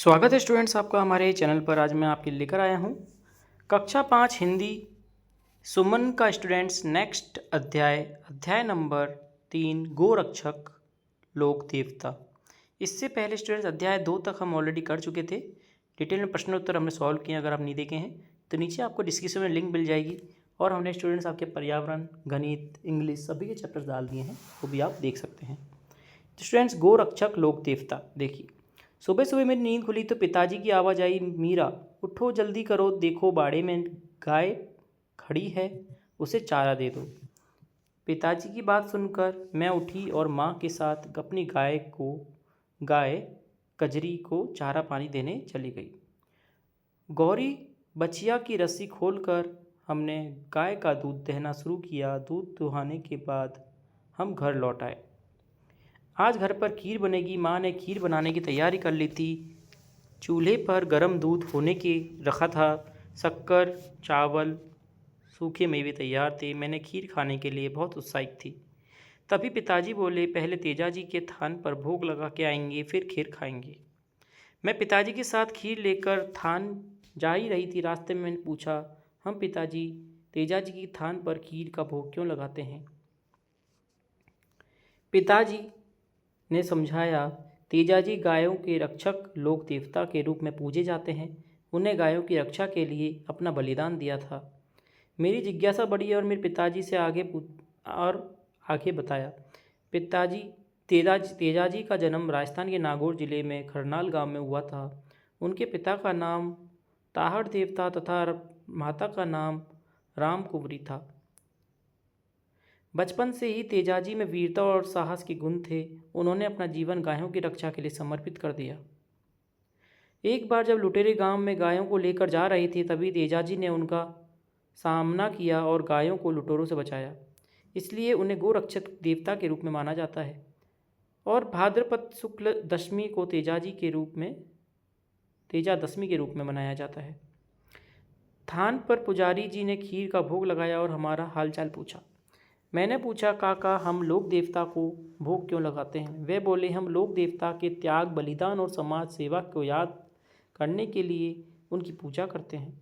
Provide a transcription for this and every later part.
स्वागत है स्टूडेंट्स आपका हमारे चैनल पर। आज मैं आपके लिए लेकर आया हूँ कक्षा 5 हिंदी सुमन का स्टूडेंट्स नेक्स्ट अध्याय नंबर 3 गोरक्षक लोक देवता। इससे पहले स्टूडेंट्स अध्याय 2 तक हम ऑलरेडी कर चुके थे। डिटेल में प्रश्नोत्तर हमने सॉल्व किए। अगर आप नहीं देखे हैं तो नीचे आपको डिस्क्रिप्शन में लिंक मिल जाएगी और हमने स्टूडेंट्स आपके पर्यावरण, गणित, इंग्लिश सभी के चैप्टर्स डाल दिए हैं, वो भी आप देख सकते हैं। तो स्टूडेंट्स गोरक्षक लोक देवता देखिए। सुबह सुबह मेरी नींद खुली तो पिताजी की आवाज़ आई, मीरा उठो जल्दी करो, देखो बाड़े में गाय खड़ी है, उसे चारा दे दो। पिताजी की बात सुनकर मैं उठी और माँ के साथ अपनी गाय कजरी को चारा पानी देने चली गई। गौरी बछिया की रस्सी खोलकर हमने गाय का दूध दहना शुरू किया। दूध दुहाने के बाद हम घर लौट आए। आज घर पर खीर बनेगी। माँ ने खीर बनाने की तैयारी कर ली थी। चूल्हे पर गर्म दूध होने के रखा था। शक्कर, चावल, सूखे मेवे तैयार थे। मैंने खीर खाने के लिए बहुत उत्साहित थी। तभी पिताजी बोले, पहले तेजाजी के थान पर भोग लगा के आएंगे, फिर खीर खाएंगे। मैं पिताजी के साथ खीर लेकर थान जा ही रही थी। रास्ते में मैंने पूछा, हम पिताजी तेजाजी की थान पर खीर का भोग क्यों लगाते हैं? पिताजी ने समझाया, तेजाजी गायों के रक्षक लोक देवता के रूप में पूजे जाते हैं। उन्हें गायों की रक्षा के लिए अपना बलिदान दिया था। मेरी जिज्ञासा बढ़ी और मेरे पिताजी से आगे बताया। पिताजी तेजाजी का जन्म राजस्थान के नागौर जिले में खरनाल गांव में हुआ था। उनके पिता का नाम ताहड़ देव था तथा माता का नाम राम कुंवरी था। बचपन से ही तेजाजी में वीरता और साहस के गुण थे। उन्होंने अपना जीवन गायों की रक्षा के लिए समर्पित कर दिया। एक बार जब लुटेरे गांव में गायों को लेकर जा रहे थे, तभी तेजाजी ने उनका सामना किया और गायों को लुटेरों से बचाया। इसलिए उन्हें गोरक्षक देवता के रूप में माना जाता है। और भाद्रपद शुक्ल दशमी को तेजा दशमी के रूप में मनाया जाता है। थान पर पुजारी जी ने खीर का भोग लगाया और हमारा हालचाल पूछा। मैंने पूछा, काका हम लोक देवता को भोग क्यों लगाते हैं? वे बोले, हम लोक देवता के त्याग, बलिदान और समाज सेवा को याद करने के लिए उनकी पूजा करते हैं।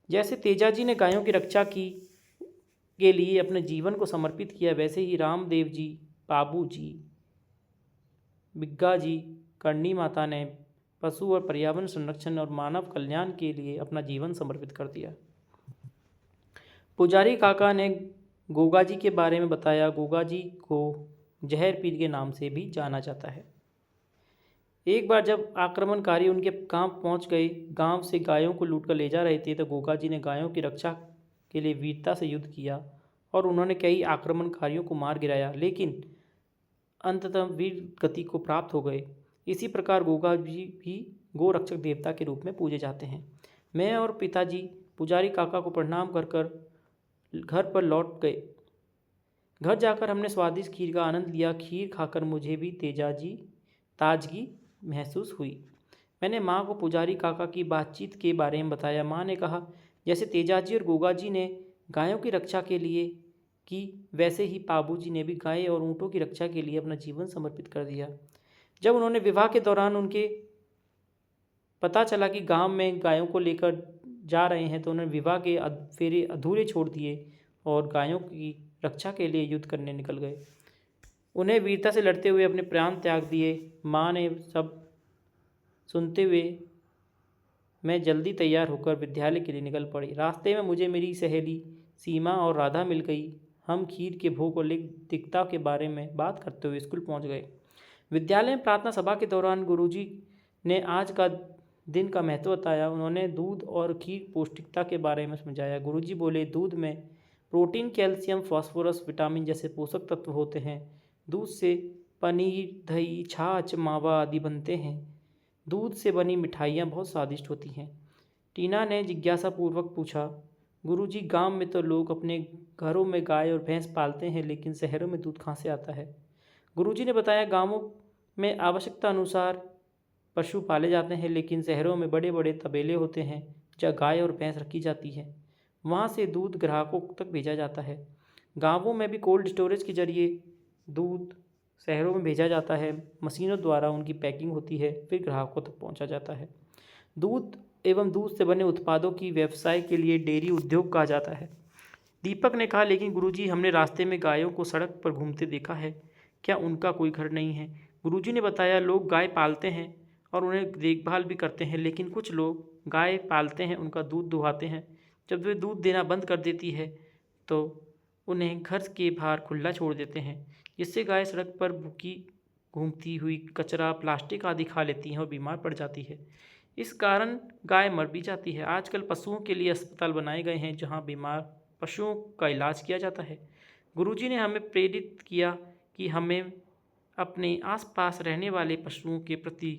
जैसे तेजाजी ने गायों की रक्षा के लिए अपने जीवन को समर्पित किया, वैसे ही रामदेव जी, बाबू जी, बिग्गा जी, करणी माता ने पशु और पर्यावरण संरक्षण और मानव कल्याण के लिए अपना जीवन समर्पित कर दिया। पुजारी काका ने गोगा जी के बारे में बताया। गोगा जी को जहर पीर के नाम से भी जाना जाता है। एक बार जब आक्रमणकारी उनके गांव पहुंच गए, गांव से गायों को लूट कर ले जा रहे थे, तो गोगा जी ने गायों की रक्षा के लिए वीरता से युद्ध किया और उन्होंने कई आक्रमणकारियों को मार गिराया, लेकिन अंततः वीर गति को प्राप्त हो गए। इसी प्रकार गोगा जी भी गोरक्षक देवता के रूप में पूजे जाते हैं। मैं और पिताजी पुजारी काका को प्रणाम कर घर पर लौट गए। घर जाकर हमने स्वादिष्ट खीर का आनंद लिया। खीर खाकर मुझे भी ताजगी महसूस हुई। मैंने माँ को पुजारी काका की बातचीत के बारे में बताया। माँ ने कहा, जैसे तेजाजी और गोगा जी ने गायों की रक्षा के लिए की, वैसे ही बाबू जी ने भी गाय और ऊँटों की रक्षा के लिए अपना जीवन समर्पित कर दिया। जब उन्होंने विवाह के दौरान उनके पता चला कि गांव में गायों को लेकर जा रहे हैं, तो उन्होंने विवाह के फेरे अधूरे छोड़ दिए और गायों की रक्षा के लिए युद्ध करने निकल गए। उन्हें वीरता से लड़ते हुए अपने प्राण त्याग दिए। माँ ने सब सुनते हुए मैं जल्दी तैयार होकर विद्यालय के लिए निकल पड़ी। रास्ते में मुझे मेरी सहेली सीमा और राधा मिल गई। हम खीर के भोग और दिक्कता के बारे में बात करते हुए स्कूल पहुंच गए। विद्यालय में प्रार्थना सभा के दौरान गुरुजी ने आज का दिन का महत्व बताया। उन्होंने दूध और खीर पौष्टिकता के बारे में समझाया। गुरुजी बोले, दूध में प्रोटीन, कैल्शियम, फास्फोरस, विटामिन जैसे पोषक तत्व होते हैं। दूध से पनीर, दही, छाछ, मावा आदि बनते हैं। दूध से बनी मिठाइयाँ बहुत स्वादिष्ट होती हैं। टीना ने जिज्ञासापूर्वक पूछा, गुरुजी गांव में तो लोग अपने घरों में गाय और भैंस पालते हैं, लेकिन शहरों में दूध कहाँ से आता है? गुरुजी ने बताया, गांवों में आवश्यकता अनुसार पशु पाले जाते हैं, लेकिन शहरों में बड़े बड़े तबेले होते हैं जहाँ गाय और भैंस रखी जाती है। वहाँ से दूध ग्राहकों तक भेजा जाता है। गांवों में भी कोल्ड स्टोरेज के जरिए दूध शहरों में भेजा जाता है, मशीनों द्वारा उनकी पैकिंग होती है, फिर ग्राहकों तक पहुंचा जाता है। दूध एवं दूध से बने उत्पादों की व्यवसाय के लिए डेयरी उद्योग कहा जाता है। दीपक ने कहा, लेकिन गुरुजी, हमने रास्ते में गायों को सड़क पर घूमते देखा है, क्या उनका कोई घर नहीं है? गुरुजी ने बताया, लोग गाय पालते हैं और उन्हें देखभाल भी करते हैं, लेकिन कुछ लोग गाय पालते हैं, उनका दूध दुहाते हैं। जब वे दूध देना बंद कर देती है तो उन्हें घर के बाहर खुला छोड़ देते हैं, जिससे गाय सड़क पर भूखी घूमती हुई कचरा, प्लास्टिक आदि खा लेती हैं और बीमार पड़ जाती है। इस कारण गाय मर भी जाती है। आजकल पशुओं के लिए अस्पताल बनाए गए हैं जहां बीमार पशुओं का इलाज किया जाता है। गुरुजी ने हमें प्रेरित किया कि हमें अपने आसपास रहने वाले पशुओं के प्रति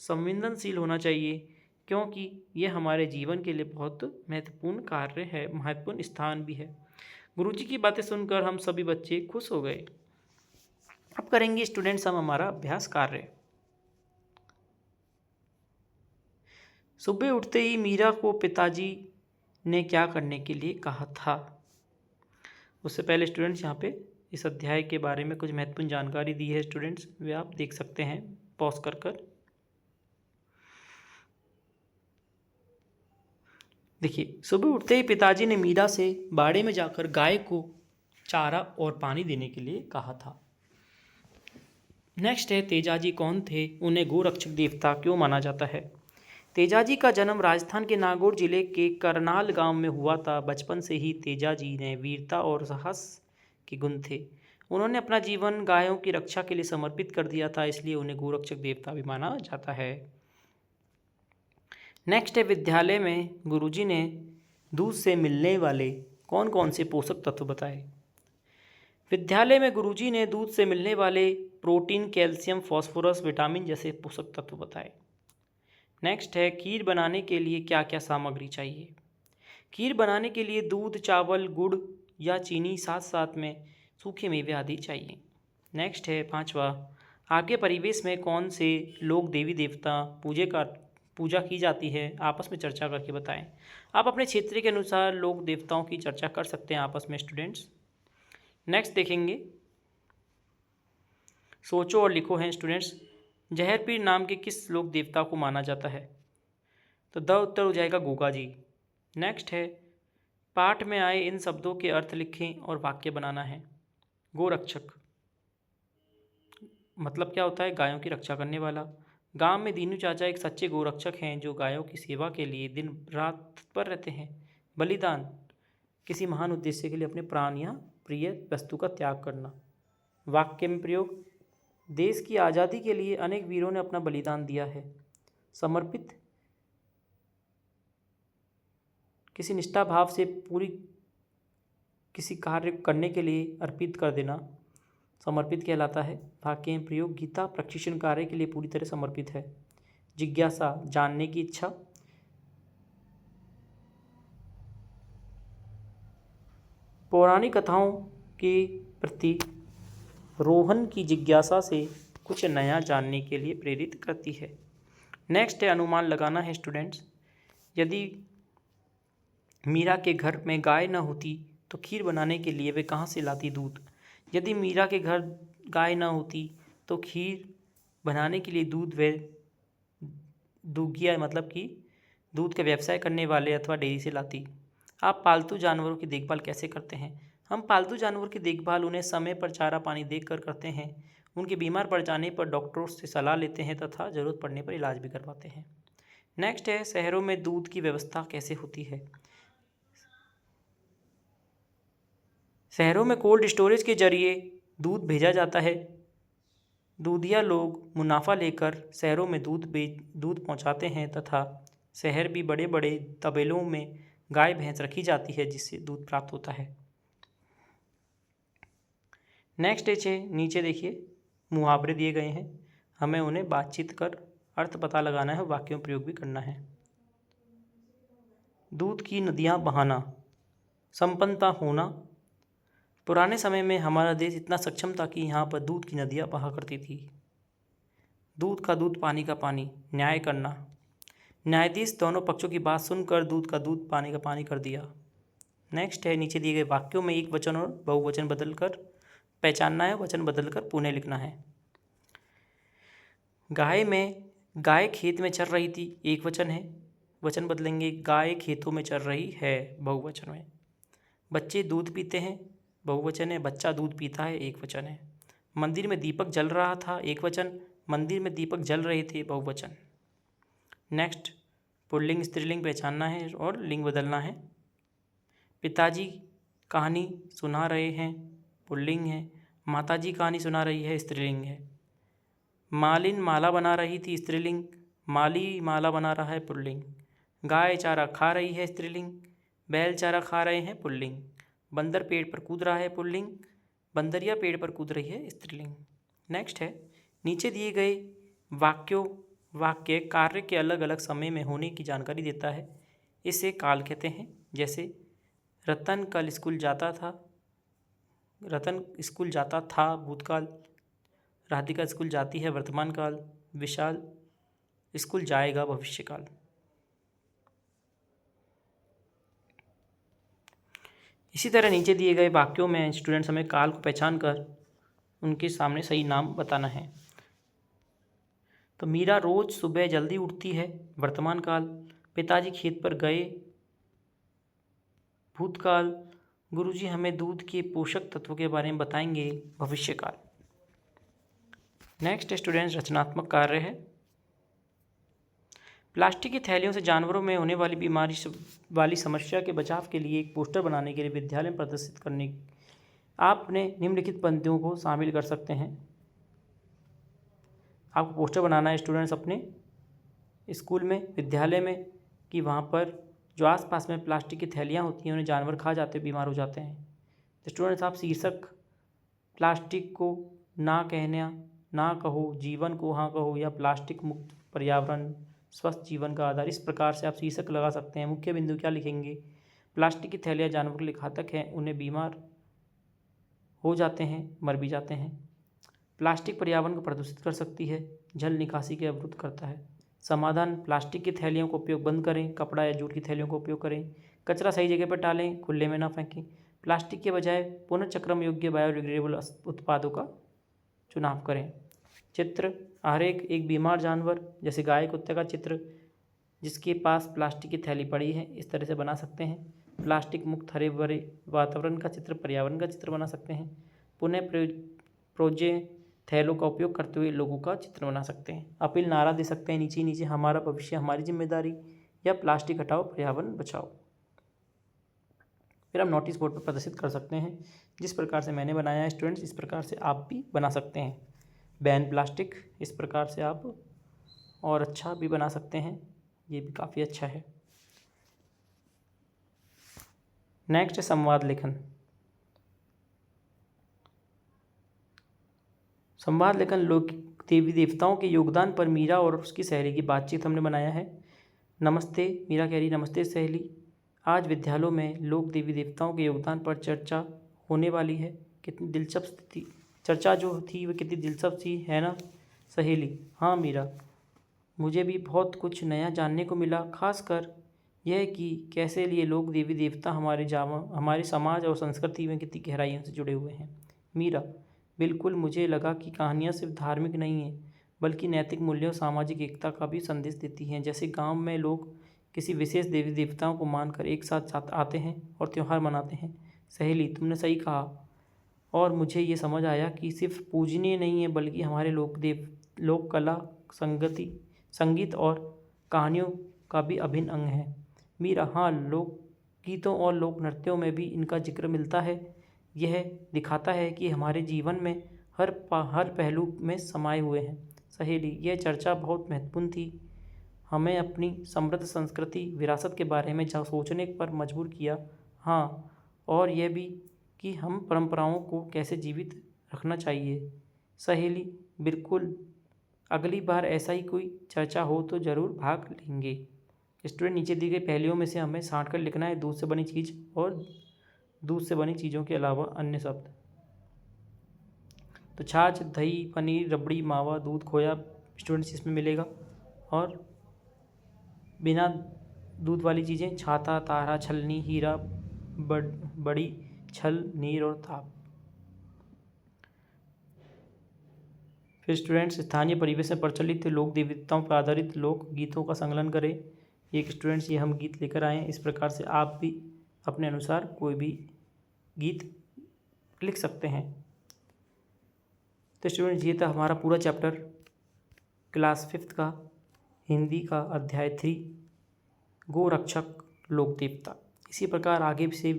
संवेदनशील होना चाहिए, क्योंकि ये हमारे जीवन के लिए बहुत महत्वपूर्ण स्थान भी है। गुरुजी की बातें सुनकर हम सभी बच्चे खुश हो गए। अब करेंगे स्टूडेंट्स हम हमारा अभ्यास कार्य। सुबह उठते ही मीरा को पिताजी ने क्या करने के लिए कहा था? उससे पहले स्टूडेंट्स यहाँ पे इस अध्याय के बारे में कुछ महत्वपूर्ण जानकारी दी है स्टूडेंट्स, वे आप देख सकते हैं पॉज कर। देखिए, सुबह उठते ही पिताजी ने मीरा से बाड़े में जाकर गाय को चारा और पानी देने के लिए कहा था। नेक्स्ट है, तेजाजी कौन थे? उन्हें गोरक्षक देवता क्यों माना जाता है? तेजाजी का जन्म राजस्थान के नागौर जिले के करनाल गांव में हुआ था। बचपन से ही तेजाजी ने वीरता और साहस के गुण थे। उन्होंने अपना जीवन गायों की रक्षा के लिए समर्पित कर दिया था, इसलिए उन्हें गोरक्षक देवता भी माना जाता है। नेक्स्ट है, विद्यालय में गुरुजी ने दूध से मिलने वाले कौन कौन से पोषक तत्व बताए? विद्यालय में गुरुजी ने दूध से मिलने वाले प्रोटीन, कैल्शियम, फास्फोरस, विटामिन जैसे पोषक तत्व बताए। नेक्स्ट है, खीर बनाने के लिए क्या क्या सामग्री चाहिए? खीर बनाने के लिए दूध, चावल, गुड़ या चीनी, साथ साथ में सूखे मेवे आदि चाहिए। नेक्स्ट है, पांचवा, आपके परिवेश में कौन से लोग देवी देवता पूजा की जाती है? आपस में चर्चा करके बताएं। आप अपने क्षेत्र के अनुसार लोक देवताओं की चर्चा कर सकते हैं आपस में स्टूडेंट्स। नेक्स्ट देखेंगे, सोचो और लिखो हैं स्टूडेंट्स। जहरपीर नाम के किस लोक देवता को माना जाता है? तो द उत्तर हो जाएगा गोगा जी। नेक्स्ट है, पाठ में आए इन शब्दों के अर्थ लिखें और वाक्य बनाना है। गोरक्षक मतलब क्या होता है? गायों की रक्षा करने वाला। गांव में दीनू चाचा एक सच्चे गोरक्षक हैं जो गायों की सेवा के लिए दिन रात तत्पर रहते हैं। बलिदान किसी महान उद्देश्य के लिए अपने प्राण या प्रिय वस्तु का त्याग करना। वाक्य में प्रयोग, देश की आज़ादी के लिए अनेक वीरों ने अपना बलिदान दिया है। समर्पित किसी निष्ठा भाव से पूरी किसी कार्य करने के लिए अर्पित कर देना समर्पित कहलाता है। वाक्य में प्रयोग, गीता प्रशिक्षण कार्य के लिए पूरी तरह समर्पित है। जिज्ञासा जानने की इच्छा। पौराणिक कथाओं के प्रति रोहन की जिज्ञासा से कुछ नया जानने के लिए प्रेरित करती है। नेक्स्ट है, अनुमान लगाना है स्टूडेंट्स। यदि मीरा के घर में गाय न होती तो खीर बनाने के लिए वे कहाँ से लाती दूध? यदि मीरा के घर गाय न होती तो खीर बनाने के लिए दूध वे दूगिया मतलब कि दूध का व्यवसाय करने वाले अथवा डेयरी से लाती। आप पालतू जानवरों की देखभाल कैसे करते हैं? हम पालतू जानवर की देखभाल उन्हें समय पर चारा पानी देकर करते हैं। उनके बीमार पड़ जाने पर डॉक्टरों से सलाह लेते हैं तथा ज़रूरत पड़ने पर इलाज भी करवाते हैं। नेक्स्ट है, शहरों में दूध की व्यवस्था कैसे होती है? शहरों में कोल्ड स्टोरेज के जरिए दूध भेजा जाता है। दूधिया लोग मुनाफा लेकर शहरों में दूध पहुंचाते हैं तथा शहर भी बड़े बड़े तबेलों में गाय भैंस रखी जाती है जिससे दूध प्राप्त होता है। नेक्स्ट है, नीचे देखिए मुहावरे दिए गए हैं, हमें उन्हें बातचीत कर अर्थ पता लगाना है, वाक्यों में प्रयोग भी करना है। दूध की नदियाँ बहाना, संपन्नता होना। पुराने समय में हमारा देश इतना सक्षम था कि यहाँ पर दूध की नदियाँ बहा करती थी। दूध का दूध, पानी का पानी, न्याय करना। न्यायाधीश दोनों पक्षों की बात सुनकर दूध का दूध, पानी का पानी कर दिया। नेक्स्ट है, नीचे दिए गए वाक्यों में एक वचन और बहुवचन बदलकर पहचानना है, वचन बदलकर पुनः लिखना है। गाय खेत में चर रही थी, एक वचन है, वचन बदलेंगे, गाय खेतों में चर रही है, बहुवचन में। बच्चे दूध पीते हैं, बहुवचन है, बच्चा दूध पीता है, एक वचन है। मंदिर में दीपक जल रहा था, एक वचन, मंदिर में दीपक जल रहे थे, बहुवचन। नेक्स्ट, पुल्लिंग स्त्रीलिंग पहचानना है और लिंग बदलना है। पिताजी कहानी सुना रहे हैं, पुल्लिंग है। माताजी कहानी सुना रही है, स्त्रीलिंग है। मालिन माला बना रही थी, स्त्रीलिंग। माली माला बना रहा है, पुल्लिंग। गाय चारा खा रही है, स्त्रीलिंग। बैल चारा खा रहे हैं, पुल्लिंग। बंदर पेड़ पर कूद रहा है, पुल्लिंग। बंदरिया पेड़ पर कूद रही है, स्त्रीलिंग। नेक्स्ट है, नीचे दिए गए वाक्य कार्य के अलग अलग समय में होने की जानकारी देता है, इसे काल कहते हैं। जैसे रतन कल स्कूल जाता था, रतन स्कूल जाता था, भूतकाल। राधिका स्कूल जाती है, वर्तमान काल। विशाल स्कूल जाएगा, भविष्यकाल। इसी तरह नीचे दिए गए वाक्यों में स्टूडेंट्स हमें काल को पहचान कर उनके सामने सही नाम बताना है। तो मीरा रोज सुबह जल्दी उठती है, वर्तमान काल। पिताजी खेत पर गए, भूतकाल। गुरुजी हमें दूध के पोषक तत्वों के बारे में बताएंगे, भविष्यकाल। नेक्स्ट स्टूडेंट्स रचनात्मक कार्य है। प्लास्टिक की थैलियों से जानवरों में होने वाली बीमारी वाली समस्या के बचाव के लिए एक पोस्टर बनाने के लिए विद्यालय में प्रदर्शित करने आपने निम्नलिखित पंक्तियों को शामिल कर सकते हैं। आपको पोस्टर बनाना है स्टूडेंट्स अपने स्कूल में, विद्यालय में, कि वहाँ पर जो आसपास में प्लास्टिक की थैलियाँ होती हैं उन्हें जानवर खा जाते, बीमार हो जाते हैं। तो स्टूडेंट्स आप शीर्षक प्लास्टिक को ना कहना, ना कहो, जीवन को हाँ कहो, या प्लास्टिक मुक्त पर्यावरण स्वस्थ जीवन का आधार, इस प्रकार से आप शीर्षक लगा सकते हैं। मुख्य बिंदु क्या लिखेंगे? प्लास्टिक की थैलियाँ जानवरों के लिए घातक हैं, उन्हें बीमार हो जाते हैं, मर भी जाते हैं। प्लास्टिक पर्यावरण को प्रदूषित कर सकती है, जल निकासी के अवरुद्ध करता है। समाधान, प्लास्टिक की थैलियों का उपयोग बंद करें, कपड़ा या जूट की थैलियों का उपयोग करें। कचरा सही जगह पर डालें, खुले में ना फेंकें। प्लास्टिक के बजाय पुनर्चक्रण योग्य बायोडिग्रेडेबल उत्पादों का चुनाव करें। चित्र, हर एक बीमार जानवर जैसे गाय कुत्ते का चित्र जिसके पास प्लास्टिक की थैली पड़ी है, इस तरह से बना सकते हैं। प्लास्टिक मुक्त हरे भरे वातावरण का चित्र, पर्यावरण का चित्र बना सकते हैं। पुनः प्रोजे थैलों का उपयोग करते हुए लोगों का चित्र बना सकते हैं। अपील नारा दे सकते हैं नीचे नीचे, हमारा भविष्य हमारी जिम्मेदारी, या प्लास्टिक हटाओ पर्यावरण बचाओ। फिर हम नोटिस बोर्ड पर प्रदर्शित कर सकते हैं। जिस प्रकार से मैंने बनाया है स्टूडेंट्स, इस प्रकार से आप भी बना सकते हैं। बैन प्लास्टिक, इस प्रकार से आप और अच्छा भी बना सकते हैं, ये भी काफ़ी अच्छा है। नेक्स्ट है संवाद लेखन। संवाद लेखन लोक देवी देवताओं के योगदान पर मीरा और उसकी सहेली की बातचीत हमने बनाया है। नमस्ते, मीरा कह रही नमस्ते सहेली, आज विद्यालयों में लोक देवी देवताओं के योगदान पर चर्चा होने वाली है। कितनी दिलचस्प थी चर्चा जो थी, वह कितनी दिलचस्प थी, है ना सहेली? हाँ मीरा, मुझे भी बहुत कुछ नया जानने को मिला, खासकर यह कि कैसे ये लोक देवी देवता हमारे समाज और संस्कृति में कितनी गहराइयों से जुड़े हुए हैं। मीरा, बिल्कुल, मुझे लगा कि कहानियाँ सिर्फ धार्मिक नहीं हैं बल्कि नैतिक मूल्यों और सामाजिक एकता का भी संदेश देती हैं। जैसे गांव में लोग किसी विशेष देवी देवताओं को मानकर एक साथ आते हैं और त्यौहार मनाते हैं। सहेली, तुमने सही कहा, और मुझे ये समझ आया कि सिर्फ पूजनीय नहीं है बल्कि हमारे लोक कला, संगीत और कहानियों का भी अभिन्न अंग है। मीरा, हाँ, लोक गीतों और लोक नृत्यों में भी इनका जिक्र मिलता है। यह दिखाता है कि हमारे जीवन में हर पहलू में समाये हुए हैं। सहेली, यह चर्चा बहुत महत्वपूर्ण थी, हमें अपनी समृद्ध संस्कृति विरासत के बारे में सोचने पर मजबूर किया। हाँ, और यह भी कि हम परंपराओं को कैसे जीवित रखना चाहिए। सहेली, बिल्कुल, अगली बार ऐसा ही कोई चर्चा हो तो ज़रूर भाग लेंगे। स्टूडेंट, नीचे दी गई पहेलियों में से हमें छांट कर लिखना है दूध से बनी चीज़ और दूध से बनी चीज़ों के अलावा अन्य शब्द। तो छाछ, दही, पनीर, रबड़ी, मावा, दूध, खोया स्टूडेंट्स इसमें मिलेगा। और बिना दूध वाली चीज़ें छाता, तारा, छलनी, हीरा, बड़ी, छल, नीर और ताप। फिर स्टूडेंट्स स्थानीय परिवेश में प्रचलित लोक देवताओं पर आधारित लोक गीतों का संकलन करें। एक स्टूडेंट्स ये हम गीत लेकर आए हैं, इस प्रकार से आप भी अपने अनुसार कोई भी गीत लिख सकते हैं। तो स्टूडेंट्स ये था हमारा पूरा चैप्टर क्लास 5th का हिंदी का अध्याय 3 गोरक्षक लोक देवता। इसी प्रकार आगे से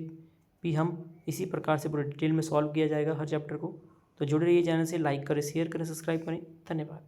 भी हम इसी प्रकार से पूरे डिटेल में सॉल्व किया जाएगा हर चैप्टर को। तो जुड़े रहिए चैनल से, लाइक करें, शेयर करें, सब्सक्राइब करें। धन्यवाद।